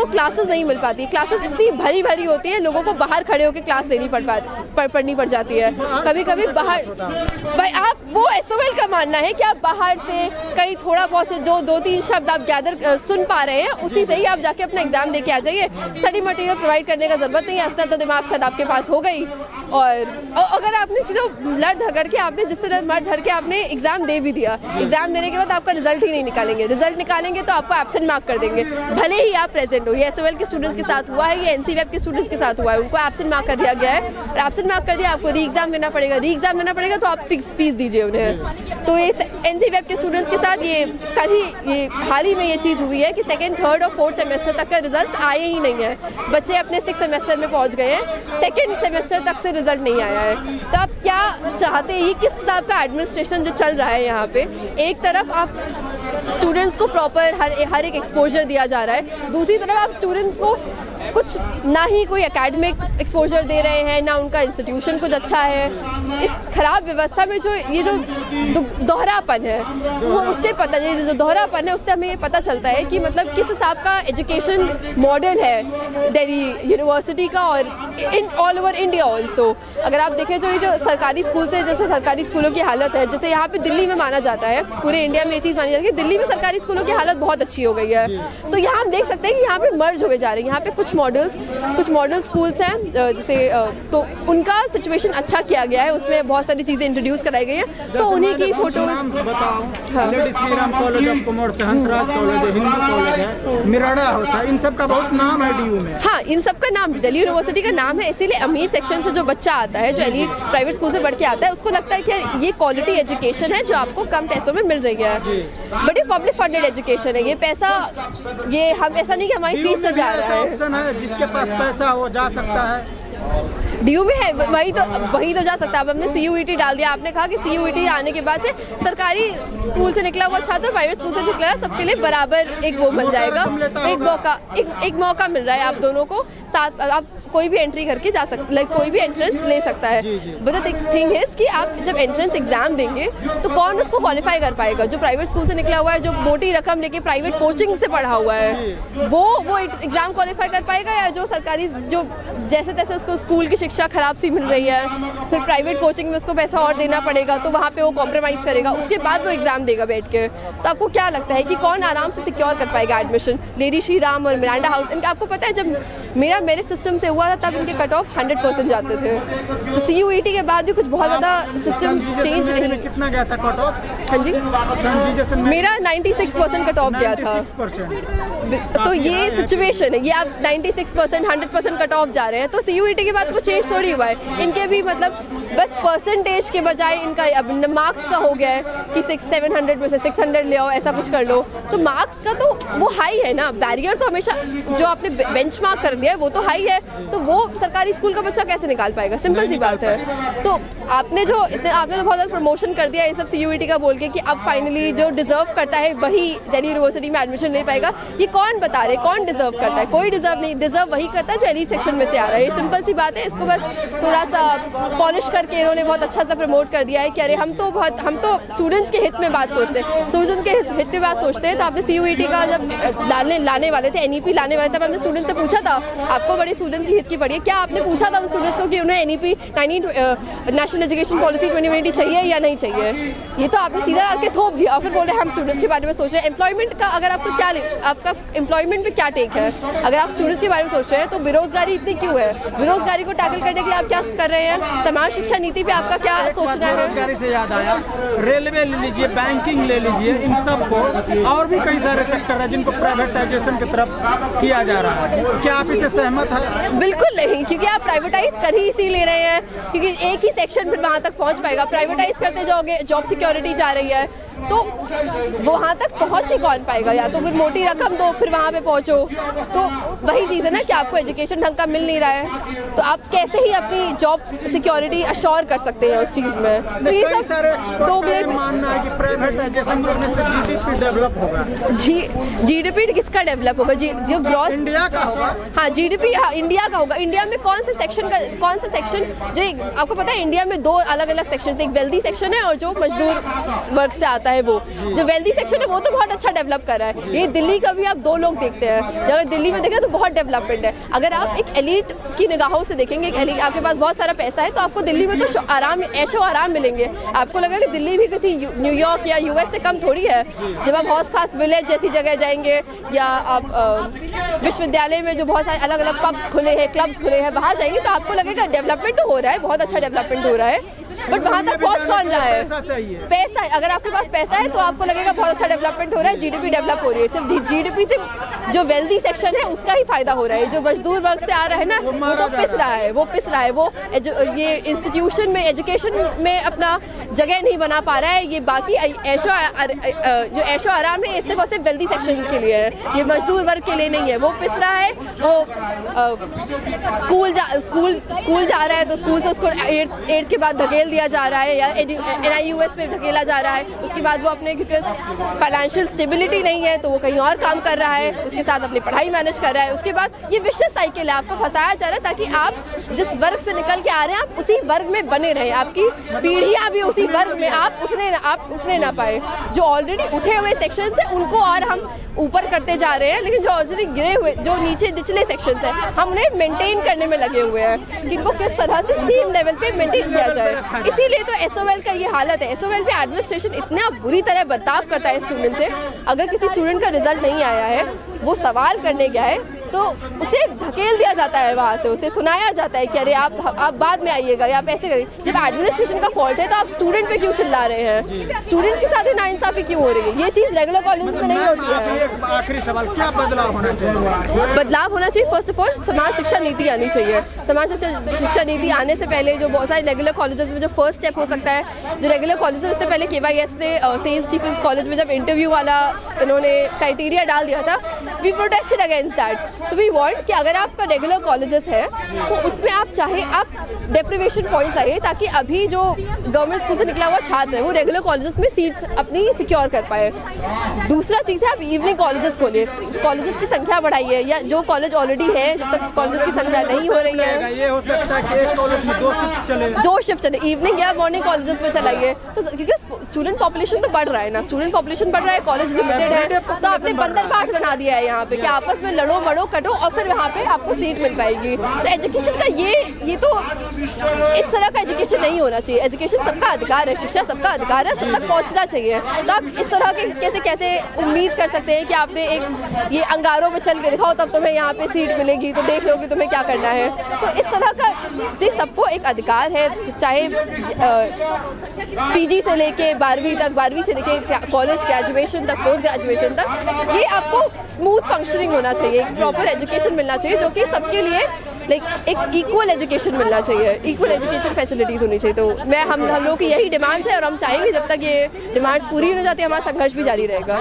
Classes नहीं मिल पाती। Classes इतनी भरी भरी होती है, लोगों को बाहर खड़े होकर क्लास देनी पढ़नी पड़ जाती है। कभी कभी बाहर भाई आप वो SOL का मानना है कि आप बाहर से कहीं थोड़ा बहुत से जो 2-3 शब्द आप गैदर सुन पा रहे हैं, उसी से ही आप जाके अपना एग्जाम दे के आ जाइए। स्टडी मटेरियल प्रोवाइड करने का जरूरत नहीं है, असला तो दिमाग शायद आपके पास हो गई। और अगर आपने जो लड़ झगड़ के आपने जिस तरह मर धर के आपने एग्जाम दे भी दिया, एग्जाम देने के बाद आपका रिजल्ट ही नहीं निकालेंगे। रिजल्ट निकालेंगे तो आपको एब्सेंट मार्क कर देंगे, भले ही आप प्रेजेंट हो। ये SOL के स्टूडेंट्स के साथ हुआ है, ये NC-Web के स्टूडेंट्स के साथ हुआ है। उनको एब्सेंट मार्क कर दिया गया है, और एब्सेंट मार्क कर दिया आपको री एग्जाम देना पड़ेगा। री एग्जाम देना पड़ेगा तो आप फिक्स फीस दीजिए उन्हें। तो ये NC-Web के स्टूडेंट्स के साथ ये हाल ही में ये चीज़ हुई है कि 2nd, 3rd और 4th सेमेस्टर तक का रिजल्ट आए ही नहीं है। बच्चे अपने 6th सेमेस्टर में पहुंच गए हैं, 2nd सेमेस्टर तक से रिजल्ट नहीं आया है। तो आप क्या चाहते हैं, ये किस हिसाब का एडमिनिस्ट्रेशन जो चल रहा है यहाँ पे? एक तरफ आप स्टूडेंट्स को प्रॉपर हर एक एक्सपोजर दिया जा रहा है, दूसरी तरफ आप स्टूडेंट्स को कुछ ना ही कोई एकेडमिक एक्सपोजर दे रहे हैं, ना उनका इंस्टीट्यूशन कुछ अच्छा है। इस खराब व्यवस्था में जो ये जो दोहरापन है, तो उससे पता जो दोहरापन है उससे हमें ये पता चलता है कि मतलब किस हिसाब का एजुकेशन मॉडल है दिल्ली यूनिवर्सिटी का, और in all over India also. अगर आप देखें जो ये जो सरकारी स्कूल से, जैसे सरकारी स्कूलों की हालत है, जैसे यहाँ पे दिल्ली में माना जाता है, पूरे इंडिया में ये चीज़ मानी जाती है कि दिल्ली में सरकारी स्कूलों की हालत बहुत अच्छी हो गई है। तो यहाँ हम देख सकते हैं कि यहाँ पे मर्ज हुए जा रहे हैं। यहाँ पे कुछ मॉडल स्कूल्स हैं जैसे, तो उनका सिचुएशन अच्छा किया गया है, उसमें बहुत सारी चीज़ें इंट्रोड्यूस कराई गई हैं, तो उन्हीं की फोटोज। हाँ, Shri Ram college of commerce, Hansraj college है, हिंदू कॉलेज है, मिराडा हाउस है, इन सब का बहुत नाम है DU में। हाँ, इन सब का नाम दिल्ली यूनिवर्सिटी का नाम है, इसीलिए अमीर सेक्शन से जो बच्चा आता है, जो एलीट प्राइवेट स्कूल से बढ़ के आता है, उसको लगता है कि यार ये क्वालिटी एजुकेशन है जो आपको कम पैसों में मिल रही है। बट ये पब्लिक फंडेड एजुकेशन है, ये पैसा, ये हम ऐसा नहीं कि हमारी फीस से जा रहा है। जिसके पास पैसा हो जा सकता है, DU में है, वही तो जा सकता है। अब हमने CUET डाल दिया, आपने कहा कि CUET आने के बाद से सरकारी स्कूल से निकला हुआ छात्र प्राइवेट स्कूल से निकला है, सबके लिए बराबर एक वो मिल जाएगा, एक मौका मिल रहा है आप दोनों को साथ। आप कोई भी एंट्री करके जा सकते, कोई भी एंट्रेंस ले सकता है। बट द थिंग इज कि आप जब एंट्रेंस एग्जाम देंगे तो कौन उसको क्वालिफाई कर पाएगा? जो प्राइवेट स्कूल से निकला हुआ है, जो मोटी रकम लेके प्राइवेट कोचिंग से पढ़ा हुआ है, वो एग्जाम क्वालिफाई कर पाएगा? या जो सरकारी, जो जैसे तैसे उसको स्कूल की शिक्षा खराब सी मिल रही है, फिर प्राइवेट कोचिंग में उसको पैसा और देना पड़ेगा, तो वहाँ पे वो कॉम्प्रोमाइज़ करेगा, उसके बाद वो एग्जाम देगा बैठ के। तो आपको क्या लगता है कि कौन आराम से सिक्योर कर पाएगा एडमिशन? लेडी श्री राम और मिरांडा हाउस, इनका आपको पता है जब मेरा मेरिट सिस्टम से हुआ था तब इनके कट ऑफ 100% जाते थे। तो CUET के बाद भी कुछ बहुत ज़्यादा सिस्टम चेंज नहीं। कितना गया था कट ऑफ? हाँ जी, मेरा 96% कट ऑफ गया था। तो ये सिचुएशन है, ये आप 96% 100% कट ऑफ जा रहे हैं, तो CUET के बाद कुछ चेंज थोड़ी हुआ है। इनके भी मतलब बस परसेंटेज के बजाय इनका अब मार्क्स का हो गया है कि 700 में से 600 ले आओ, ऐसा कुछ कर लो। तो मार्क्स का तो वो हाई है ना, बैरियर तो हमेशा जो आपने बेंचमार्क कर दिया है वो तो हाई है, तो वो सरकारी स्कूल का बच्चा कैसे निकाल पाएगा? सिंपल सी बात है। तो आपने तो बहुत ज़्यादा प्रमोशन कर दिया ये सब CUET का बोल के कि अब फाइनली जो डिजर्व करता है वही दिल्ली यूनिवर्सिटी में एडमिशन ले पाएगा। ये कौन बता रहे, कौन डिजर्व करता है? कोई डिजर्व नहीं, डिजर्व वही करता है जो एलीट सेक्शन में से आ रहा है। ये सिंपल सी बात है। इसको बस थोड़ा सा पॉलिश करके इन्होंने बहुत अच्छा सा प्रमोट कर दिया है कि अरे हम तो स्टूडेंट्स के हित में बात सोचते हैं, स्टूडेंट्स के हित में बात सोचते हैं। तो आपने CUET का जब लाने वाले थे, NEP लाने वाले थे, तब हमने स्टूडेंट्स से पूछा था आपको बड़े स्टूडेंट्स की हित की पड़ी है क्या? आपने पूछा था उन स्टूडेंट्स को कि उन्हें NEP नेशनल एजुकेशन पॉलिसी 2020 चाहिए या नहीं चाहिए? ये तो आपने सीधा आके थोप दिया और फिर बोल रहे हैं हम स्टूडेंट्स के बारे में सोच रहे हैं। एम्प्लॉयमेंट का अगर आपको क्या, आपका एम्प्लॉयमेंट पे क्या टेक है? अगर आप स्टूडेंट्स के बारे में सोच रहे हैं तो बेरोजगारी इतनी क्यों है? बेरोजगारी को टैकल करने के लिए आप क्या कर रहे हैं? समाज शिक्षा नीति पे आपका क्या सोचना है? बेरोजगारी से याद आया, रेलवे ले लीजिए, बैंकिंग ले लीजिए, इन सब को और भी कई सारे सेक्टर है जिनको प्राइवेटाइजेशन की तरफ किया जा रहा है। क्या आप इससे सहमत हैं? बिल्कुल नहीं, क्योंकि आप प्राइवेटाइज कर ही इसी ले रहे हैं, क्योंकि एक ही सेक्शन फिर वहाँ तक पहुँच पाएगा। प्राइवेटाइज करते जाओगे, जॉब सिक्योरिटी जा रही है, तो वहाँ तक पहुँच ही कौन पाएगा? या तो फिर मोटी रकम दो फिर वहाँ पे पहुँचो। तो वही चीज़ है ना कि आपको एजुकेशन ढंग का मिल नहीं रहा है, तो आप कैसे ही अपनी जॉब सिक्योरिटी अश्योर कर सकते हैं उस चीज़ में? तो ये सब दोगले मानना है कि प्राइवेटाइजेशन करने से GDP डेवलप होगा। GDP किसका डेवलप होगा? जो ग्रॉस इंडिया का होगा। हाँ, GDP हाँ इंडिया का होगा। इंडिया में कौन सा सेक्शन जो आपको पता है इंडिया में 2 अलग अलग सेक्शन, एक वेल्दी सेक्शन है और जो मजदूर वर्ग से आता है वो। जो वेल्दी सेक्शन है वो तो बहुत अच्छा डेवलप कर रहा है। ये दिल्ली का भी आप दो लोग देखते हैं, जब अगर दिल्ली में देखें तो बहुत डेवलपमेंट है। अगर आप एक एलीट की निगाहों से देखेंगे, एक एलीट, आपके पास बहुत सारा पैसा है तो आपको दिल्ली में तो आराम, ऐशो आराम मिलेंगे। आपको लगेगा कि दिल्ली भी किसी न्यूयॉर्क या यूएस से कम थोड़ी है। जब आप हौस खास विलेज जैसी जगह जाएंगे या आप विश्वविद्यालय में जो बहुत सारे अलग अलग पब्स खुले हैं, क्लब्स खुले हैं, वहाँ जाएंगे तो आपको लगेगा डेवलपमेंट तो हो रहा है, बहुत अच्छा डेवलपमेंट हो रहा है, बट वहाँ तक पहुँच कौन रहा है? पैसा चाहिए। पैसा, अगर आपके पास पैसा है तो आपको लगेगा बहुत अच्छा डेवलपमेंट हो रहा है, जीडीपी डेवलप हो रही है। सिर्फ जीडीपी से जो वेल्दी सेक्शन है उसका ही फायदा हो रहा है। जो मजदूर वर्ग से आ रहा है ना, वो तो पिस रहा है, वो पिस रहा है, वो ये इंस्टीट्यूशन में, एजुकेशन में अपना जगह नहीं बना पा रहा है। ये बाकी जो ऐशो आराम है, इससे वो सिर्फ वेल्दी सेक्शन के लिए है, ये मजदूर वर्ग के लिए नहीं है। वो पिस रहा है, वो स्कूल जा रहा है तो स्कूल से उसको 8th के बाद धकेल दिया जा रहा है या NIUS पे धकेला जा रहा है। उसके बाद वो अपने, क्योंकि फाइनेंशियल स्टेबिलिटी नहीं है तो वो कहीं और काम कर रहा है, उसके साथ अपनी पढ़ाई मैनेज कर रहा है। उसके बाद ये विशेष साइकिल है, आपको फंसाया जा रहा है ताकि आप जिस वर्ग से निकल के आ रहे हैं आप उसी वर्ग में बने रहें, आपकी पीढ़ियाँ भी उसी वर्ग में, आप उठने ना पाए। जो ऑलरेडी उठे हुए सेक्शन है उनको और हम ऊपर करते जा रहे हैं, लेकिन जो ऑलरेडी गिरे हुए, जो नीचे निचले सेक्शंस हैं, हम उन्हें मेंटेन करने में लगे हुए हैं कि इनको किस तरह से सेम लेवल पे मेंटेन किया जाए। इसीलिए तो SOL का ये हालत है। SOL पे एडमिनिस्ट्रेशन इतना बुरी तरह बर्ताव करता है स्टूडेंट से। अगर किसी स्टूडेंट का रिजल्ट नहीं आया है, वो सवाल करने गया है तो उसे धकेल दिया जाता है वहाँ से, उसे सुनाया जाता है कि अरे आप बाद में आइएगा या आप ऐसे करिए। जब एडमिनिस्ट्रेशन का फॉल्ट है तो आप स्टूडेंट पे क्यों चिल्ला रहे हैं? स्टूडेंट के साथ ही नाइंसाफी क्यों हो रही है? ये चीज़ रेगुलर कॉलेज में नहीं होती है। एक आखिरी सवाल, क्या बदलाव होना चाहिए? बदलाव होना चाहिए, फर्स्ट ऑफ ऑल समाज शिक्षा नीति आनी चाहिए। समाज शिक्षा नीति आने से पहले जो बहुत सारे रेगुलर कॉलेजेस में जो फर्स्ट स्टेप हो सकता है, जो रेगुलर कॉलेजेस से पहले KYS ने सेंट स्टीफेंस कॉलेज में जब इंटरव्यू वाला इन्होंने क्राइटेरिया डाल दिया था, we protested against that. So we want कि अगर आपका रेगुलर कॉलेजेस है तो उसमें आप चाहे आप डेप्रिवेशन पॉइंट्स आइए ताकि अभी जो गवर्नमेंट स्कूल से निकला हुआ छात्र है वो रेगुलर कॉलेजेस में सीट्स अपनी सिक्योर कर पाए। दूसरा चीज़ है आप इवनिंग कॉलेजेस खोलिए, कॉलेजेस की संख्या बढ़ाइए, या जो कॉलेज ऑलरेडी है जब तक कॉलेजेस की संख्या नहीं हो रही है, ये हो सकता है कि एक कॉलेज में 2 शिफ्ट चले, इवनिंग या मॉर्निंग कॉलेजेस में चलाइए। तो क्योंकि स्टूडेंट पॉपुलेशन तो बढ़ रहा है ना, स्टूडेंट पॉपुलेशन बढ़ रहा है, कॉलेज लिमिटेड है, तो आपने बंदर बाट बना दिया है यहाँ पे कि आपस में लड़ो मड़ो कटो और फिर वहाँ पे आपको सीट मिल पाएगी। तो एजुकेशन का ये तो इस तरह का एजुकेशन नहीं होना चाहिए। एजुकेशन सबका अधिकार है, शिक्षा सबका अधिकार है, सब तक पहुँचना चाहिए। तो आप इस तरह के कैसे उम्मीद कर सकते हैं कि आपने एक ये अंगारों में चल के दिखाओ तब तुम्हें यहाँ पे सीट मिलेगी तो देख लो कि तुम्हें क्या करना है। तो इस तरह का जी सबको एक अधिकार है, चाहे PG से लेके 12वीं तक, 12वीं से लेके कॉलेज ग्रेजुएशन तक, पोस्ट ग्रेजुएशन तक, ये आपको स्मूथ फंक्शनिंग होना चाहिए, एक प्रॉपर एजुकेशन मिलना चाहिए जो कि सबके लिए लाइक एक इक्वल एजुकेशन मिलना चाहिए, इक्वल एजुकेशन फैसिलिटीज़ होनी चाहिए। तो हम लोगों की यही डिमांड्स है और हम चाहेंगे जब तक ये डिमांड्स पूरी हो जाती है हमारा संघर्ष भी जारी रहेगा।